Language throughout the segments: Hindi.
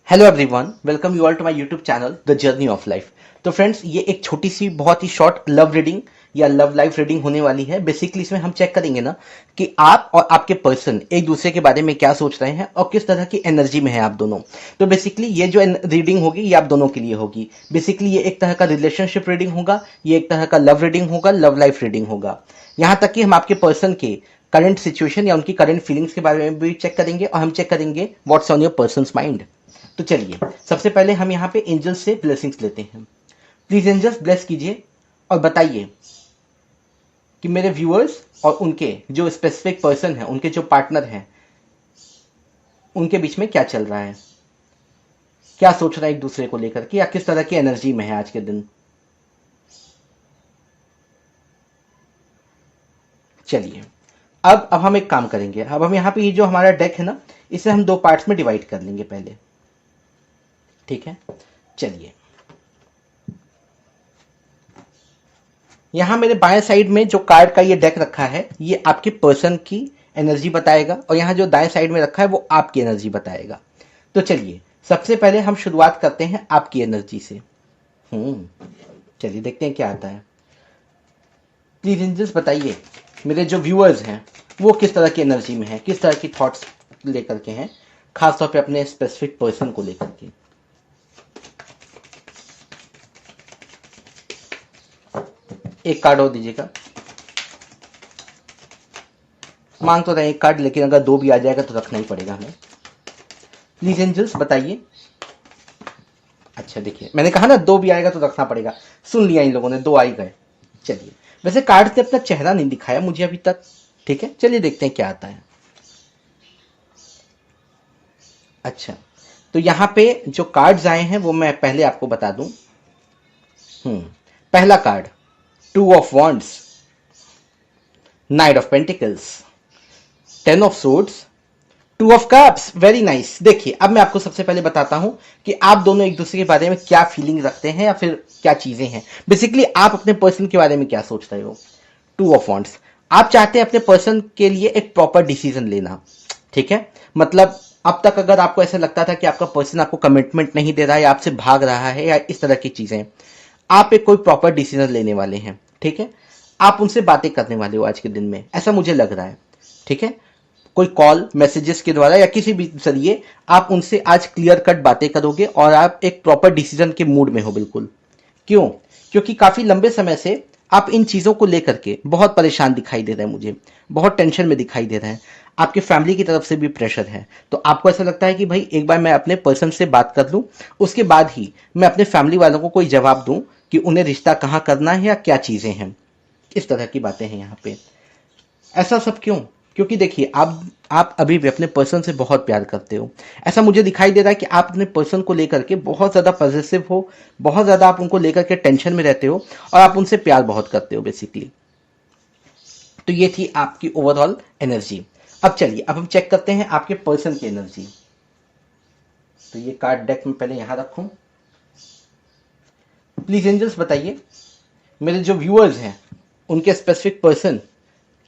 Hello everyone, welcome you all to my YouTube channel the journey of life. तो फ्रेंड्स, ये एक छोटी सी बहुत ही शॉर्ट लव रीडिंग या लव लाइफ रीडिंग होने वाली है। बेसिकली इसमें हम चेक करेंगे ना कि आप और आपके पर्सन एक दूसरे के बारे में क्या सोच रहे हैं और किस तरह की एनर्जी में है आप दोनों। तो बेसिकली ये जो रीडिंग होगी ये आप दोनों के लिए होगी। बेसिकली ये एक तरह का रिलेशनशिप रीडिंग होगा, ये एक तरह का लव रीडिंग होगा, लव लाइफ रीडिंग होगा। यहाँ तक कि हम आपके पर्सन के करंट सिचुएशन या उनकी करंट फीलिंग्स के बारे में भी चेक करेंगे और हम चेक करेंगे what's on your persons mind. तो चलिए, सबसे पहले हम यहाँ पे एंजल्स से ब्लेसिंग्स लेते हैं। प्लीज एंजल्स ब्लेस कीजिए और बताइए कि मेरे व्यूअर्स और उनके जो स्पेसिफिक पर्सन है, उनके जो पार्टनर हैं, उनके बीच में क्या चल रहा है, क्या सोच रहा है एक दूसरे को लेकर के, या किस तरह की एनर्जी में है आज के दिन। चलिए, अब हम एक काम करेंगे। अब हम यहाँ पे ये जो हमारा डेक है ना, इसे हम दो पार्ट्स में डिवाइड कर लेंगे पहले। ठीक है, चलिए। यहां मेरे बाएं साइड में जो कार्ड का ये डेक रखा है, ये आपके पर्सन की एनर्जी बताएगा, और यहां जो दाएं साइड में रखा है वो आपकी एनर्जी बताएगा। तो चलिए, सबसे पहले हम शुरुआत करते हैं आपकी एनर्जी से। चलिए देखते हैं क्या आता है। प्लीज एंजल्स बताइए, मेरे जो व्यूअर्स हैं वो किस तरह की एनर्जी में है, किस तरह की थॉट्स लेकर के हैं, खासतौर पे अपने स्पेसिफिक पर्सन को लेकर के। एक कार्ड और दीजिएगा। मांग तो रहे एक कार्ड, लेकिन अगर दो भी आ जाएगा तो रखना ही पड़ेगा हमें। प्लीज एंजल्स बताइए। अच्छा देखिए, मैंने कहा ना दो भी आएगा तो रखना पड़ेगा। सुन लिया इन लोगों ने, दो आ ही गए। चलिए, वैसे कार्ड ने अपना चेहरा नहीं दिखाया मुझे अभी तक। ठीक है, चलिए देखते हैं क्या आता है। अच्छा, तो यहां पे जो कार्ड्स आए हैं वो मैं पहले आपको बता दूं। पहला card, two of wands, night of pentacles, ten of swords, two of cups. Very nice. देखिए, अब मैं आपको सबसे पहले बताता हूं कि आप दोनों एक दूसरे के बारे में क्या फीलिंग रखते हैं या फिर क्या चीजें हैं। बेसिकली आप अपने पर्सन के बारे में क्या सोच रहे हो। टू ऑफ वॉन्ड्स, आप चाहते हैं अपने पर्सन के लिए एक प्रॉपर डिसीजन लेना। ठीक है, मतलब अब तक अगर आपको ऐसा लगता था कि आपका पर्सन आपको कमिटमेंट नहीं दे रहा है या आपसे भाग रहा है या इस तरह की चीजें, आप एक कोई प्रॉपर डिसीजन लेने वाले हैं। ठीक है, आप उनसे बातें करने वाले हो आज के दिन में, ऐसा मुझे लग रहा है। ठीक है, कोई कॉल मैसेजेस के द्वारा या किसी भी जरिए आप उनसे आज क्लियर कट बातें करोगे और आप एक प्रॉपर डिसीजन के मूड में हो बिल्कुल। क्यों? क्योंकि काफी लंबे समय से आप इन चीजों को लेकर के बहुत परेशान दिखाई दे रहे हैं मुझे, बहुत टेंशन में दिखाई दे रहे हैं। आपके फैमिली की तरफ से भी प्रेशर है, तो आपको ऐसा लगता है कि भाई एक बार मैं अपने पर्सन से बात कर लूं, उसके बाद ही मैं अपने फैमिली वालों को कोई जवाब दूं कि उन्हें रिश्ता कहाँ करना है या क्या चीजें हैं। इस तरह की बातें हैं यहाँ पे। ऐसा सब क्यों? क्योंकि देखिए, आप अभी भी अपने पर्सन से बहुत प्यार करते हो। ऐसा मुझे दिखाई दे रहा है कि आप अपने पर्सन को लेकर के बहुत ज़्यादा पॉजिटिव हो, बहुत ज़्यादा आप उनको लेकर के टेंशन में रहते हो और आप उनसे प्यार बहुत करते हो बेसिकली। तो ये थी आपकी ओवरऑल एनर्जी। अब चलिए, अब हम चेक करते हैं आपके पर्सन की एनर्जी। तो ये कार्ड डेक में पहले यहां रखूं। प्लीज एंजल्स बताइए, मेरे जो व्यूअर्स हैं उनके स्पेसिफिक पर्सन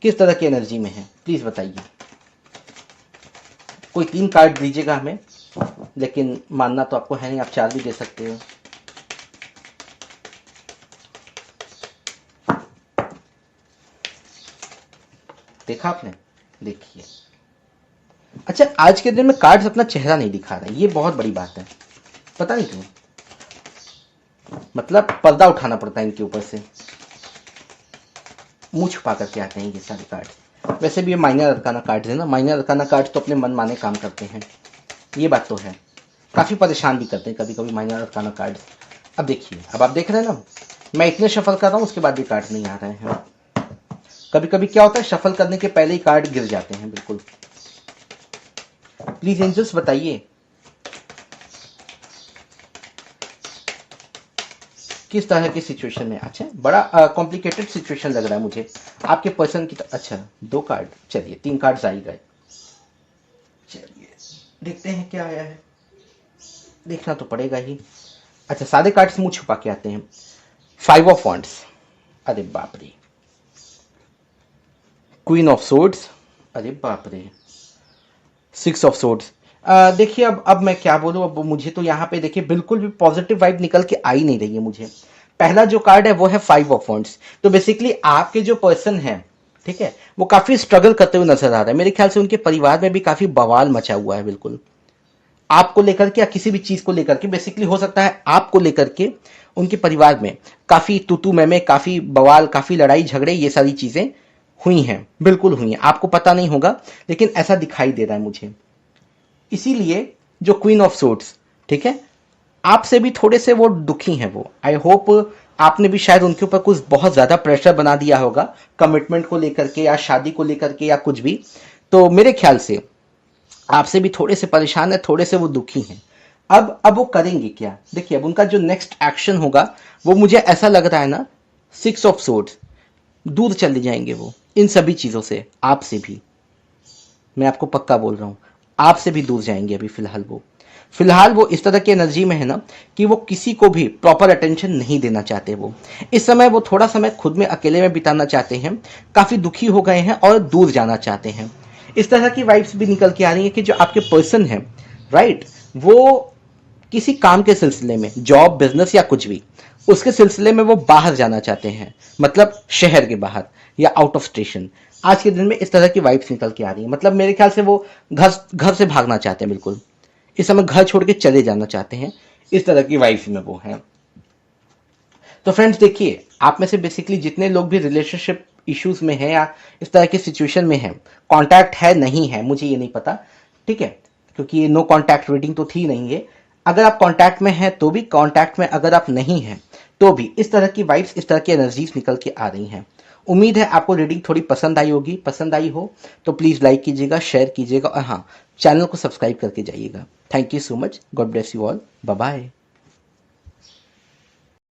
किस तरह की एनर्जी में है, प्लीज बताइए। कोई तीन कार्ड दीजिएगा हमें, लेकिन मानना तो आपको है नहीं, आप चार भी दे सकते हो। देखा आपने? देखिए, अच्छा आज के दिन में कार्ड्स अपना चेहरा नहीं दिखा रहा है, ये बहुत बड़ी बात है। पता नहीं क्यों, मतलब पर्दा उठाना पड़ता है इनके ऊपर से, मुंह छुपा करके आते हैं ये सारे कार्ड्स। वैसे भी ये माइनर अरकाना कार्ड्स है ना, माइनर अरकाना कार्ड्स तो अपने मन माने काम करते हैं, ये बात तो है। काफी परेशान भी करते हैं कभी कभी माइनर अरकाना कार्ड्स। अब देखिए, अब आप देख रहे हैं ना, मैं इतने शफल कर रहा हूं उसके बाद भी कार्ड नहीं आ रहे हैं। कभी कभी क्या होता है, शफल करने के पहले ही कार्ड गिर जाते हैं बिल्कुल। प्लीज एंजल्स बताइए, किस तरह की सिचुएशन में। अच्छा, बड़ा कॉम्प्लिकेटेड सिचुएशन लग रहा है मुझे आपके पर्सन की। अच्छा, दो कार्ड, चलिए तीन कार्ड्स आ ही गए। चलिए देखते हैं क्या आया है, देखना तो पड़ेगा ही। अच्छा, सारे कार्ड्स मुंह छुपा के आते हैं। फाइव ऑफ वॉन्ड्स, अरे बाप रे। क्वीन ऑफ सोर्ड्स, अरे बाप रे। सिक्स ऑफ सोर्ड्स, देखिए अब मैं क्या बोलूं, अब मुझे तो यहाँ पे देखिए बिल्कुल भी पॉजिटिव वाइब निकल के आ ही नहीं रही है मुझे। पहला जो कार्ड है वो है 5 ऑफ वॉन्ड्स। तो बेसिकली आपके जो पर्सन है, ठीक है, वो काफी स्ट्रगल करते हुए नजर आ रहा है। मेरे ख्याल से उनके परिवार में भी काफी बवाल मचा हुआ है, बिल्कुल आपको लेकर के या किसी भी चीज को लेकर के। बेसिकली हो सकता है आपको लेकर के उनके परिवार में काफी तूतू मैमे, काफी बवाल, काफी लड़ाई झगड़े, ये सारी चीजें हुई हैं, बिल्कुल हुई हैं, आपको पता नहीं होगा लेकिन ऐसा दिखाई दे रहा है मुझे। इसीलिए जो क्वीन ऑफ सोर्ड्स, ठीक है, आपसे भी थोड़े से वो दुखी हैं वो। आई होप आपने भी शायद उनके ऊपर कुछ बहुत ज्यादा प्रेशर बना दिया होगा, कमिटमेंट को लेकर के या शादी को लेकर के या कुछ भी। तो मेरे ख्याल से आपसे भी थोड़े से परेशान है, थोड़े से वो दुखी हैं। अब वो करेंगे क्या, देखिए अब उनका जो नेक्स्ट एक्शन होगा वो मुझे ऐसा लग रहा है ना, 6 ऑफ सोर्ड्स, दूर चले जाएंगे वो इन सभी चीजों से, आपसे भी, मैं आपको पक्का बोल रहा हूं, आपसे भी दूर जाएंगे अभी फिलहाल वो इस तरह की एनर्जी में है ना कि वो किसी को भी प्रॉपर अटेंशन नहीं देना चाहते। वो इस समय वो थोड़ा समय खुद में अकेले में बिताना चाहते हैं, काफी दुखी हो गए हैं और दूर जाना चाहते हैं। इस तरह की वाइब्स भी निकल के आ रही है कि जो आपके पर्सन है, राइट, वो किसी काम के सिलसिले में, जॉब, बिजनेस या कुछ भी, उसके सिलसिले में वो बाहर जाना चाहते हैं, मतलब शहर के बाहर या आउट ऑफ स्टेशन। आज के दिन में इस तरह की वाइब्स निकल के आ रही है, मतलब मेरे ख्याल से वो घर घर से भागना चाहते हैं, बिल्कुल इस समय घर छोड़ के चले जाना चाहते हैं। इस तरह की वाइब्स में वो हैं। तो फ्रेंड्स देखिए, आप में से बेसिकली जितने लोग भी रिलेशनशिप इश्यूज में हैं या इस तरह की सिचुएशन में हैं, कांटेक्ट है नहीं है मुझे ये नहीं पता, ठीक है, क्योंकि ये नो कांटेक्ट रीडिंग तो थी नहीं है। अगर आप कांटेक्ट में हैं तो भी, कांटेक्ट में अगर आप नहीं हैं तो भी, इस तरह की वाइब्स, इस तरह की एनर्जीज निकल के आ रही हैं। उम्मीद है आपको रीडिंग थोड़ी पसंद आई होगी। पसंद आई हो तो प्लीज लाइक कीजिएगा, शेयर कीजिएगा और हाँ, चैनल को सब्सक्राइब करके जाइएगा। Thank you so much. God bless you all. Bye bye.